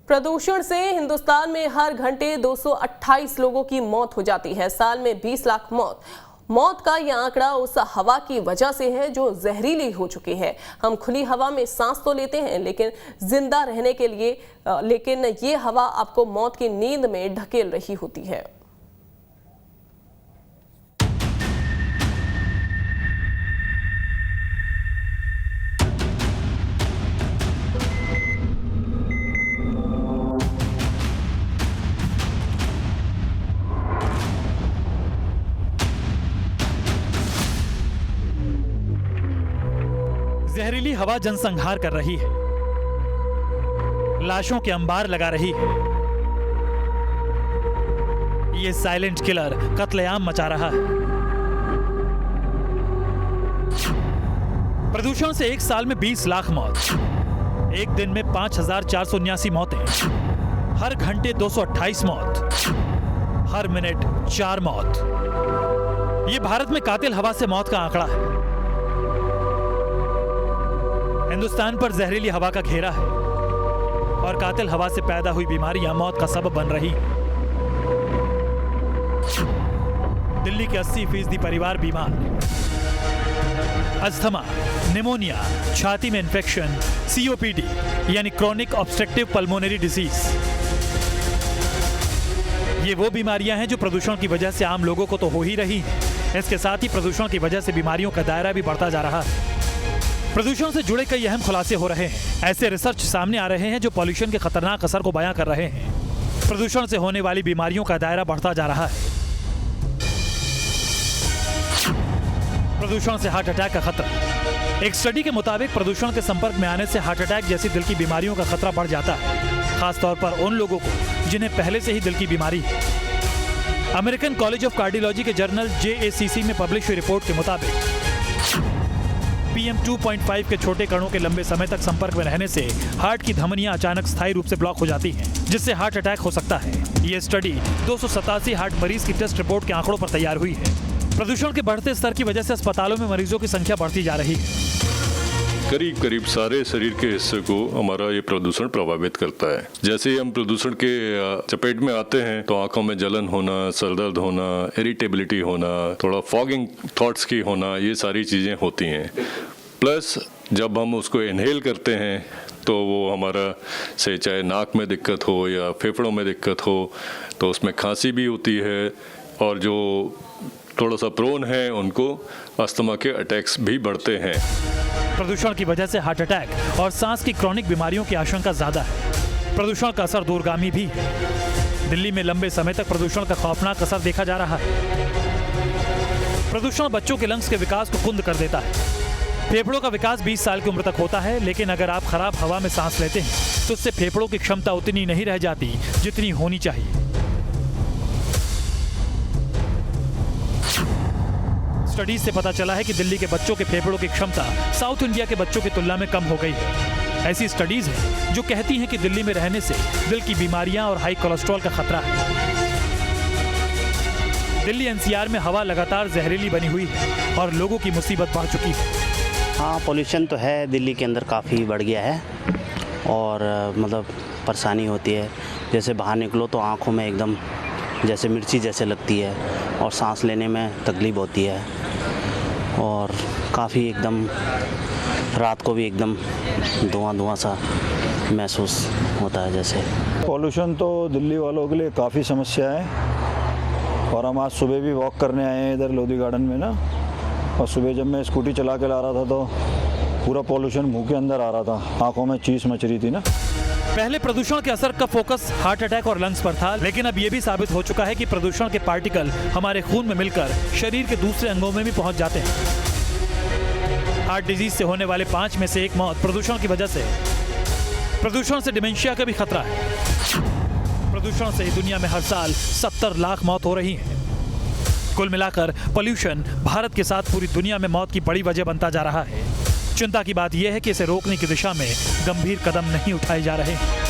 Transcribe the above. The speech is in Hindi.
प्रदूषण से हिंदुस्तान में हर घंटे 228 लोगों की मौत हो जाती है। साल में 20 लाख मौत का यह आंकड़ा उस हवा की वजह से है जो जहरीली हो चुकी है। हम खुली हवा में सांस तो लेते हैं लेकिन जिंदा रहने के लिए लेकिन ये हवा आपको मौत की नींद में ढकेल रही होती है। जहरीली हवा जनसंहार कर रही है, लाशों के अंबार लगा रही है। ये साइलेंट किलर कत्लेआम मचा रहा है। प्रदूषण से एक साल में 20 लाख मौत, एक दिन में 5,479 मौतें, हर घंटे 228 मौत, हर मिनट 4 मौत। ये भारत में कातिल हवा से मौत का आंकड़ा है। हिंदुस्तान पर जहरीली हवा का घेरा है और कातिल हवा से पैदा हुई बीमारियां मौत का सबब बन रही। दिल्ली के 80% परिवार बीमार, अस्थमा, निमोनिया, छाती में इंफेक्शन, COPD यानी क्रॉनिक ऑब्स्ट्रक्टिव पल्मोनरी डिजीज। ये वो बीमारियां हैं जो प्रदूषण की वजह से आम लोगों को तो हो ही रही हैं। इसके साथ ही प्रदूषण की वजह से बीमारियों का दायरा भी बढ़ता जा रहा है। प्रदूषण से जुड़े कई अहम खुलासे हो रहे हैं। ऐसे रिसर्च सामने आ रहे हैं जो पॉल्यूशन के खतरनाक असर को बयां कर रहे हैं। प्रदूषण से होने वाली बीमारियों का दायरा बढ़ता जा रहा है। प्रदूषण से हार्ट अटैक का खतरा। एक स्टडी के मुताबिक प्रदूषण के संपर्क में आने से हार्ट अटैक जैसी दिल की बीमारियों का खतरा बढ़ जाता है, खासतौर पर उन लोगों को जिन्हें पहले से ही दिल की बीमारी है। अमेरिकन कॉलेज ऑफ कार्डियोलॉजी के जर्नल JACC में पब्लिश हुई रिपोर्ट के मुताबिक PM 2.5 के छोटे कणों के लंबे समय तक संपर्क में रहने से हार्ट की धमनियां अचानक स्थायी रूप से ब्लॉक हो जाती हैं, जिससे हार्ट अटैक हो सकता है। ये स्टडी 287 हार्ट मरीज की टेस्ट रिपोर्ट के आंकड़ों पर तैयार हुई है। प्रदूषण के बढ़ते स्तर की वजह से अस्पतालों में मरीजों की संख्या बढ़ती जा रही है। करीब करीब सारे शरीर के हिस्से को हमारा ये प्रदूषण प्रभावित करता है। जैसे ही हम प्रदूषण के चपेट में आते हैं तो आंखों में जलन होना, सर दर्द होना, इरिटेबिलिटी होना, थोड़ा फॉगिंग थॉट्स की होना, ये सारी चीज़ें होती हैं। प्लस जब हम उसको इनहेल करते हैं तो वो हमारा से चाहे नाक में दिक्कत हो या फेफड़ों में दिक्कत हो तो उसमें खांसी भी होती है, और जो थोड़ा सा प्रोन है उनको अस्थमा के अटैक्स भी बढ़ते हैं। प्रदूषण की वजह से हार्ट अटैक और सांस की क्रॉनिक बीमारियों की आशंका ज्यादा है। प्रदूषण का असर दूरगामी भी है। दिल्ली में लंबे समय तक प्रदूषण का खौफनाक असर देखा जा रहा है। प्रदूषण बच्चों के लंग्स के विकास को कुंद कर देता है। फेफड़ों का विकास 20 साल की उम्र तक होता है, लेकिन अगर आप खराब हवा में सांस लेते हैं तो उससे फेफड़ों की क्षमता उतनी नहीं रह जाती जितनी होनी चाहिए। स्टडीज से पता चला है कि दिल्ली के बच्चों के फेफड़ों की क्षमता साउथ इंडिया के बच्चों की तुलना में कम हो गई है। ऐसी स्टडीज हैं जो कहती हैं कि दिल्ली में रहने से दिल की बीमारियां और हाई कोलेस्ट्रॉल का खतरा है। दिल्ली NCR में हवा लगातार जहरीली बनी हुई है और लोगों की मुसीबत बढ़ चुकी है। हाँ, पोल्यूशन तो है, दिल्ली के अंदर काफ़ी बढ़ गया है और मतलब परेशानी होती है। जैसे बाहर निकलो तो आँखों में एकदम जैसे मिर्ची जैसे लगती है और सांस लेने में तकलीफ होती है, और काफ़ी एकदम रात को भी एकदम धुआं सा महसूस होता है। जैसे पॉल्यूशन तो दिल्ली वालों के लिए काफ़ी समस्या है, और हम आज सुबह भी वॉक करने आए हैं इधर लोधी गार्डन में ना, और सुबह जब मैं स्कूटी चला के ला रहा था तो पूरा पॉल्यूशन मुंह के अंदर आ रहा था, आंखों में चीस मच रही थी ना। पहले प्रदूषण के असर का फोकस हार्ट अटैक और लंग्स पर था, लेकिन अब यह भी साबित हो चुका है कि प्रदूषण के पार्टिकल हमारे खून में मिलकर शरीर के दूसरे अंगों में भी पहुंच जाते हैं। हार्ट डिजीज से होने वाले 5 में से 1 मौत प्रदूषण की वजह से। प्रदूषण से डिमेंशिया का भी खतरा है। प्रदूषण से दुनिया में हर साल 70 लाख मौत हो रही है। कुल मिलाकर पॉल्यूशन भारत के साथ पूरी दुनिया में मौत की बड़ी वजह बनता जा रहा है। चिंता की बात यह है कि इसे रोकने की दिशा में गंभीर कदम नहीं उठाए जा रहे हैं।